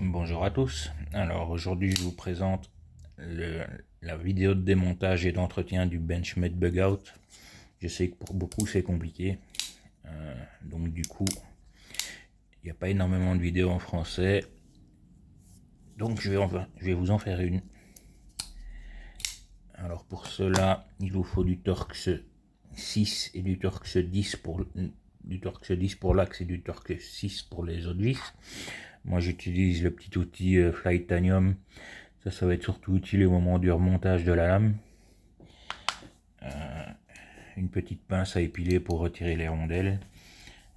Bonjour à tous. Alors aujourd'hui je vous présente la vidéo de démontage et d'entretien du Benchmade Bugout. Je sais que pour beaucoup c'est compliqué, donc du coup il n'y a pas énormément de vidéos en français, donc je vais vous en faire une. Alors pour cela il vous faut du Torx 6 et du Torx 10 pour l'axe et du Torx 6 pour les autres vis. Moi j'utilise le petit outil Flytanium. Ça va être surtout utile au moment du remontage de la lame. Une petite pince à épiler pour retirer les rondelles.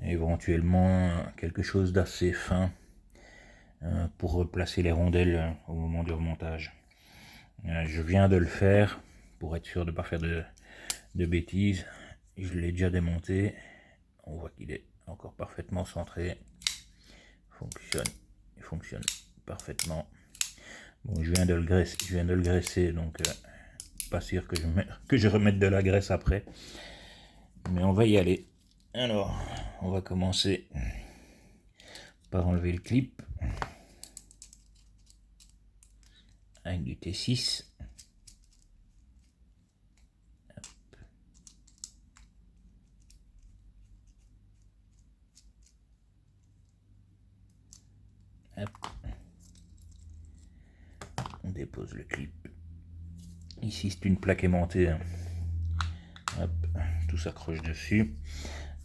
Et éventuellement quelque chose d'assez fin pour replacer les rondelles au moment du remontage. Je viens de le faire pour être sûr de ne pas faire de bêtises. Je l'ai déjà démonté. On voit qu'il est encore parfaitement centré. Il fonctionne parfaitement. Bon, je viens de le graisser, donc pas sûr que je remette de la graisse après. Mais on va y aller. Alors, on va commencer par enlever le clip avec du T6. Hop. On dépose le clip. Ici, c'est une plaque aimantée. Hop, tout s'accroche dessus.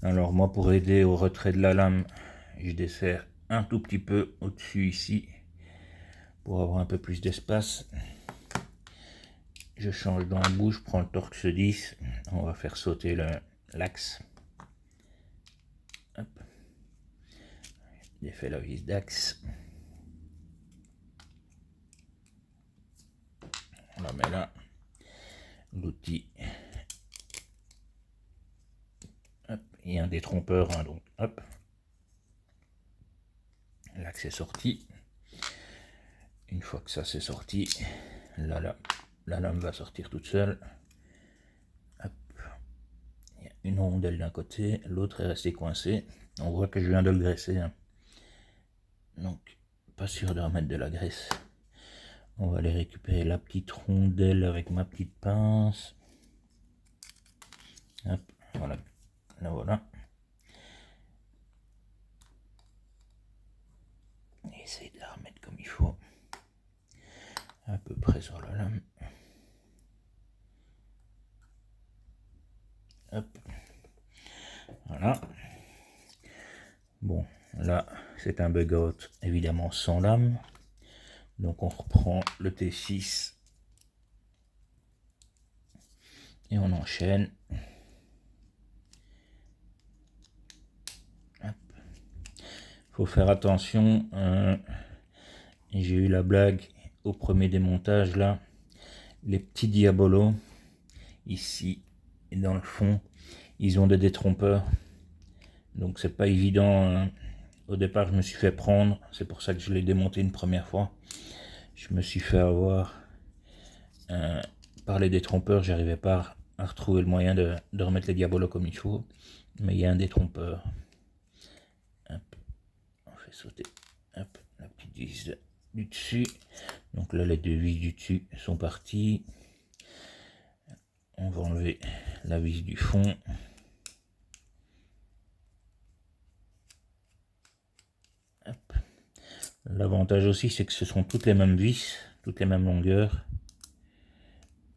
Alors moi, pour aider au retrait de la lame, je desserre un tout petit peu au-dessus ici pour avoir un peu plus d'espace. Je change d'embout, je prends le Torx 10. On va faire sauter l'axe. Hop. J'ai fait la vis d'axe. On la met là. L'outil. Hop. Il y a un détrompeur, hein, donc hop. L'axe est sorti. Une fois que ça c'est sorti, la lame va sortir toute seule. Hop. Il y a une rondelle d'un côté, l'autre est restée coincée. On voit que je viens de le graisser, hein. Donc pas sûr de remettre de la graisse. On va aller récupérer la petite rondelle avec ma petite pince. Hop, voilà, la voilà. Essayer de la remettre comme il faut, à peu près sur la lame. Hop, voilà. Bon, là c'est un Bugout évidemment sans lame. Donc on reprend le T6 et on enchaîne. Faut faire attention. J'ai eu la blague au premier démontage là. Les petits diabolos ici et dans le fond, ils ont des détrompeurs. Donc c'est pas évident. Au départ, je me suis fait prendre. C'est pour ça que je l'ai démonté une première fois. Je me suis fait avoir par les détrompeurs. J'arrivais pas à retrouver le moyen de remettre les diabolos comme il faut. Mais il y a un détrompeur. Hop. On fait sauter. Hop. La petite vis du dessus. Donc là, les deux vis du dessus sont parties. On va enlever la vis du fond. L'avantage aussi, c'est que ce sont toutes les mêmes vis, toutes les mêmes longueurs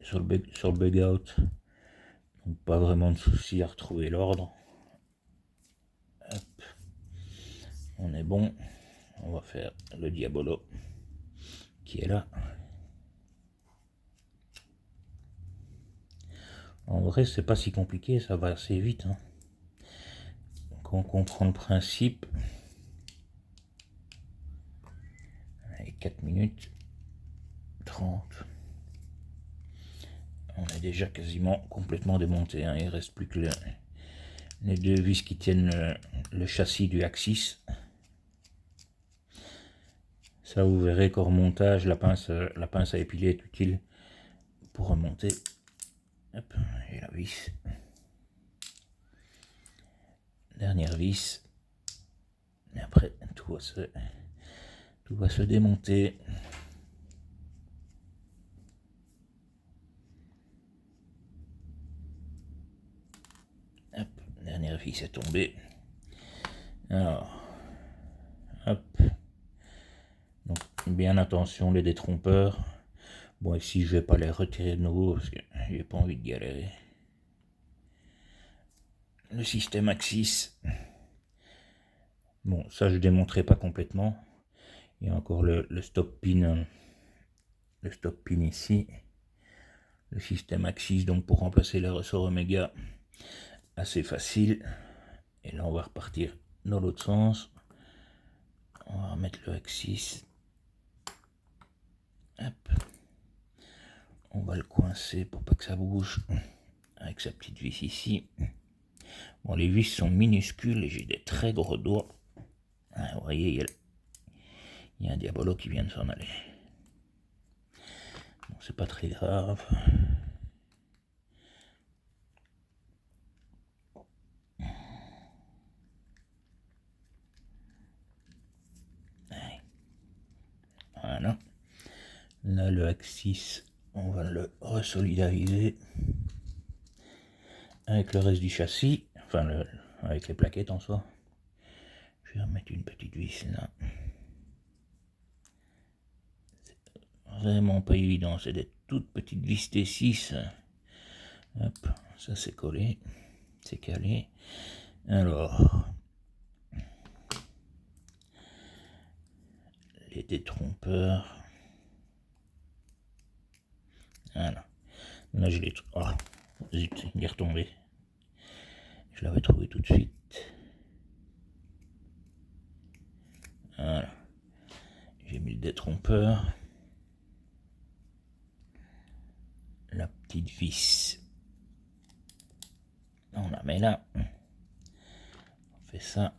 sur le Bugout. Donc pas vraiment de souci à retrouver l'ordre. On est bon. On va faire le diabolo qui est là. En vrai, c'est pas si compliqué, ça va assez vite, hein. Quand on comprend le principe. Allez, 4 minutes 30. On est déjà quasiment complètement démonté, hein. Il ne reste plus que les deux vis qui tiennent le châssis du Axis. Ça, vous verrez qu'au remontage, la pince à épiler est utile pour remonter. Hop, et la vis. Dernière vis. Et après, tout Tout va se démonter. Hop, dernière vis est tombée. Alors, hop. Donc, bien attention les détrompeurs. Bon, ici, je vais pas les retirer de nouveau parce que j'ai pas envie de galérer. Le système Axis. Bon, ça, je démontrerai pas complètement. Il y a encore le stop pin. Le stop pin ici. Le système Axis, donc pour remplacer les ressorts Omega. Assez facile. Et là, on va repartir dans l'autre sens. On va remettre le Axis. Hop. On va le coincer pour pas que ça bouge. Avec sa petite vis ici. Bon, les vis sont minuscules et j'ai des très gros doigts. Ah, vous voyez, il y a un diabolo qui vient de s'en aller. Bon, c'est pas très grave. Voilà. Là, le Axis, on va le resolidariser avec le reste du châssis. Enfin, avec les plaquettes en soi. Je vais remettre une petite vis là. C'est vraiment pas évident, c'est des toutes petites vis T6. Hop, ça c'est collé, c'est calé. Alors, les détrompeurs. Voilà. Là, je l'ai. Oh, zut, il est retombé. Je l'avais trouvé tout de suite. Voilà. J'ai mis le détrompeur. La petite vis. On la met là. On fait ça.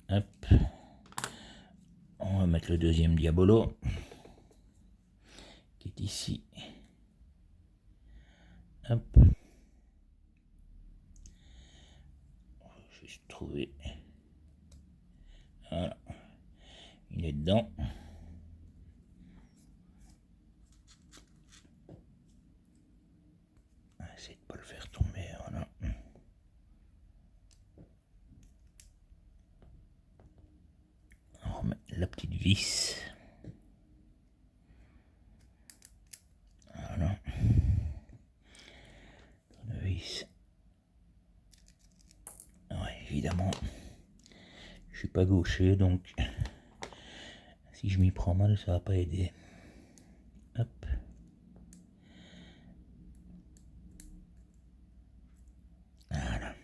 Hop. On va mettre le deuxième diabolo qui est ici. Hop. On va juste trouver. Voilà. Il est dedans. On va essayer de pas le faire tomber. Voilà. On remet la petite vis. Voilà. La vis. Ouais, évidemment. Je suis pas gaucher, donc si je m'y prends mal, ça va pas aider. Hop. Voilà.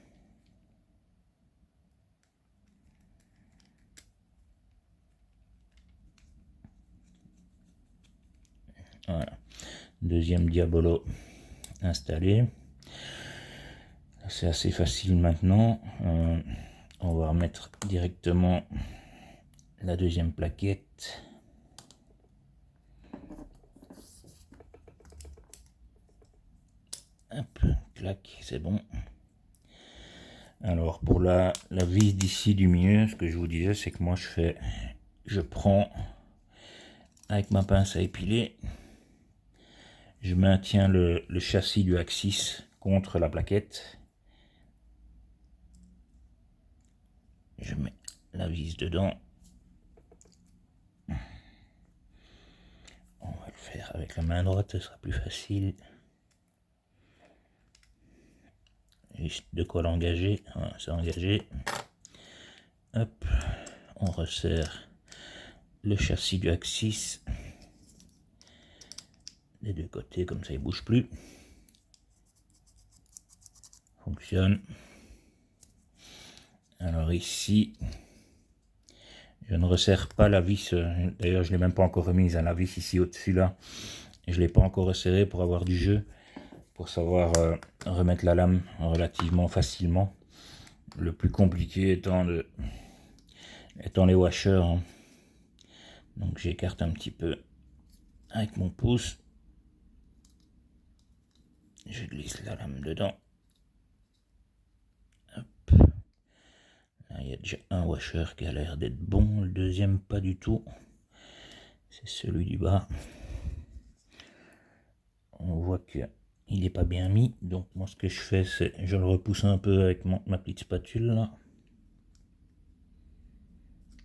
Voilà. Deuxième diabolo installé. C'est assez facile maintenant. On va remettre directement la deuxième plaquette. Hop, clac, c'est bon. Alors pour la vis d'ici du milieu, ce que je vous disais, c'est que moi je prends avec ma pince à épiler, je maintiens le châssis du Axis contre la plaquette. Je mets la vis dedans. On va le faire avec la main droite, ce sera plus facile. Juste de quoi l'engager. Voilà, c'est engagé. Hop, on resserre le châssis du Axis des deux côtés, comme ça il bouge plus. Fonctionne. Alors ici, je ne resserre pas la vis. D'ailleurs, je ne l'ai même pas encore remise à la vis ici au-dessus là. Je ne l'ai pas encore resserré pour avoir du jeu, pour savoir remettre la lame relativement facilement. Le plus compliqué étant les washers. Hein. Donc j'écarte un petit peu avec mon pouce. Je glisse la lame dedans. Il y a déjà un washer qui a l'air d'être bon, le deuxième pas du tout. C'est celui du bas. On voit qu'il n'est pas bien mis, donc moi ce que je fais c'est je le repousse un peu avec ma petite spatule là.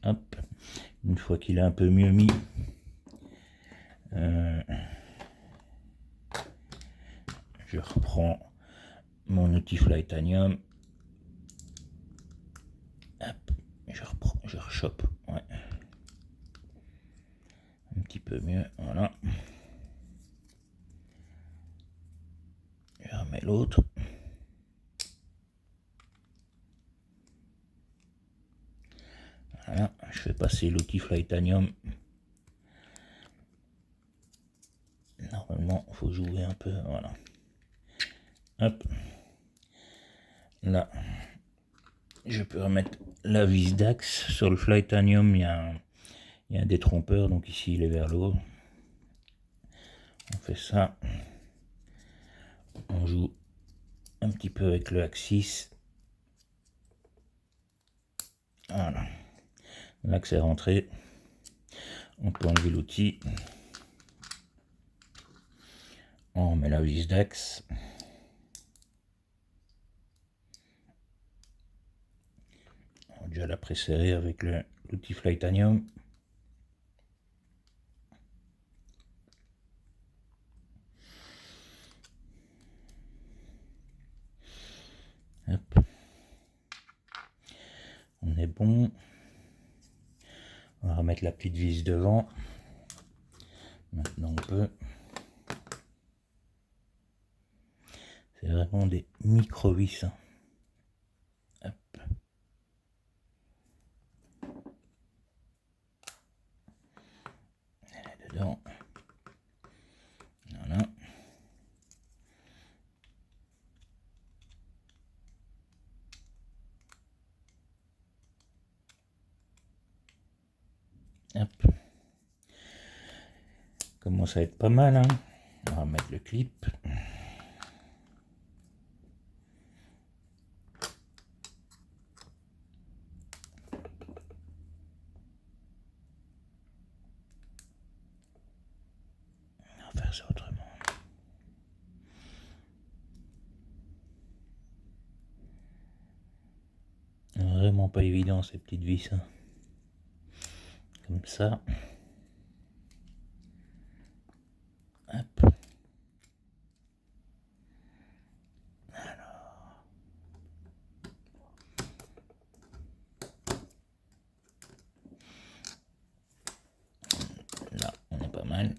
Hop. Une fois qu'il est un peu mieux mis, je reprends mon outil Flytanium. Hop. Je rechoppe. Ouais. Un petit peu mieux, voilà. Je remets l'autre. Voilà, je fais passer l'outil Flytanium. Normalement, il faut jouer un peu, voilà. Hop. Là, je peux remettre la vis d'axe. Sur le Flytanium, il y a un détrompeur, donc ici il est vers le haut. On fait ça. On joue un petit peu avec le axis. Voilà. L'axe est rentré. On peut enlever l'outil. On met la vis d'axe. On va déjà la préserrer avec l'outil Flytanium. Hop. On est bon. On va remettre la petite vis devant. Maintenant on peut. C'est vraiment des micro-vis. Hop. Elle est dedans. Voilà. Hop. Commence à être pas mal, hein. On va mettre le clip. On va faire ça autrement. Vraiment pas évident ces petites vis, hein. Comme ça. Hop. Alors. Là, on est pas mal.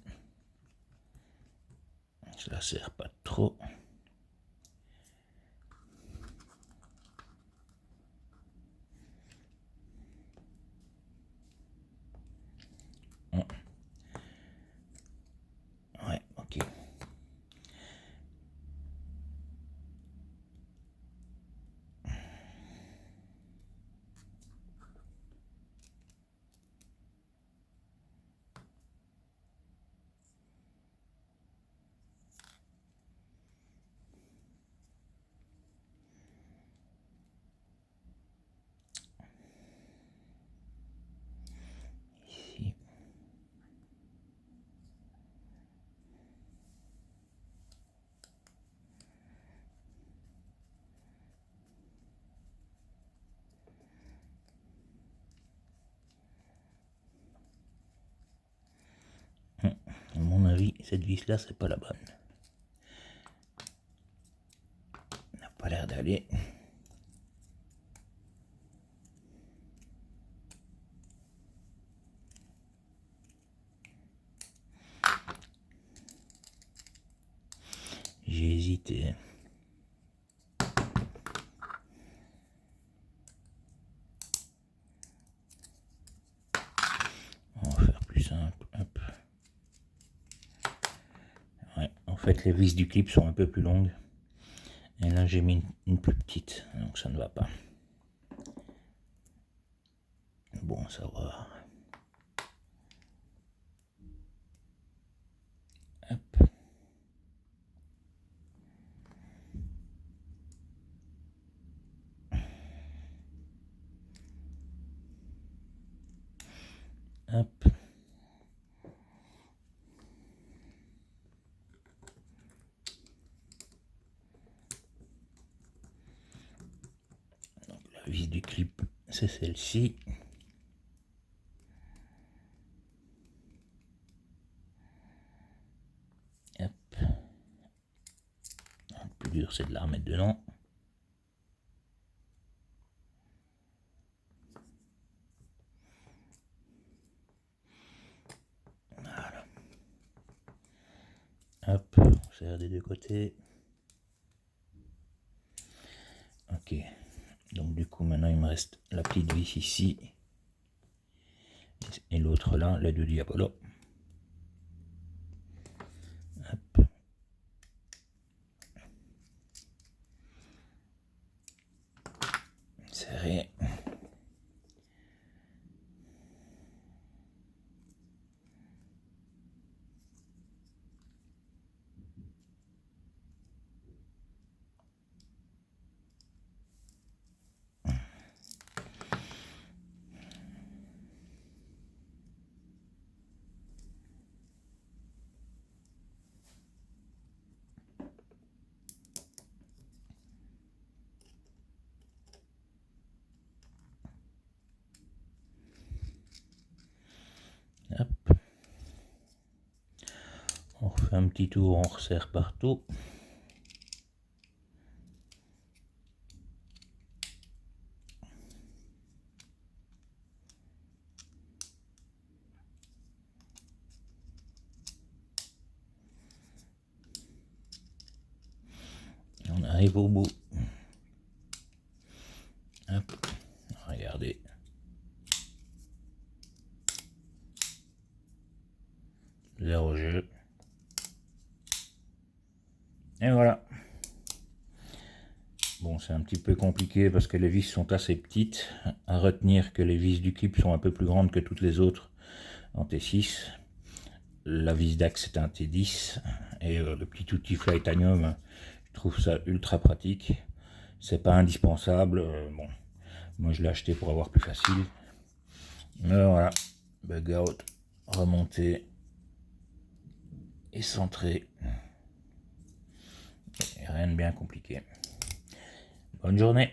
Je la serre pas trop. Ouais, ok. Ici. À mon avis, cette vis là, c'est pas la bonne. Elle n'a pas l'air d'aller. J'ai hésité. On va faire plus simple. Hop. Ouais, en fait, les vis du clip sont un peu plus longues. Et là, j'ai mis une plus petite, donc ça ne va pas. Bon à savoir. Hop. vis du clip, c'est celle-ci. Hop. Le plus dur, c'est de la remettre dedans. Voilà. Hop, on serre des deux côtés. Ok. Donc du coup, maintenant, il me reste la petite vis ici. Et l'autre là, les deux diabolos. Hop. Serré. Hop. On refait un petit tour, on resserre partout. On arrive au bout. Hop. Regardez. Zéro jeu. Et voilà. Bon, c'est un petit peu compliqué parce que les vis sont assez petites. À retenir que les vis du clip sont un peu plus grandes que toutes les autres en T6. La vis d'axe est un T10. Et le petit outil Flytanium, je trouve ça ultra pratique. C'est pas indispensable. Bon, moi je l'ai acheté pour avoir plus facile. Mais voilà. Bug out, remonter et centrer. Et rien de bien compliqué. Bonne journée.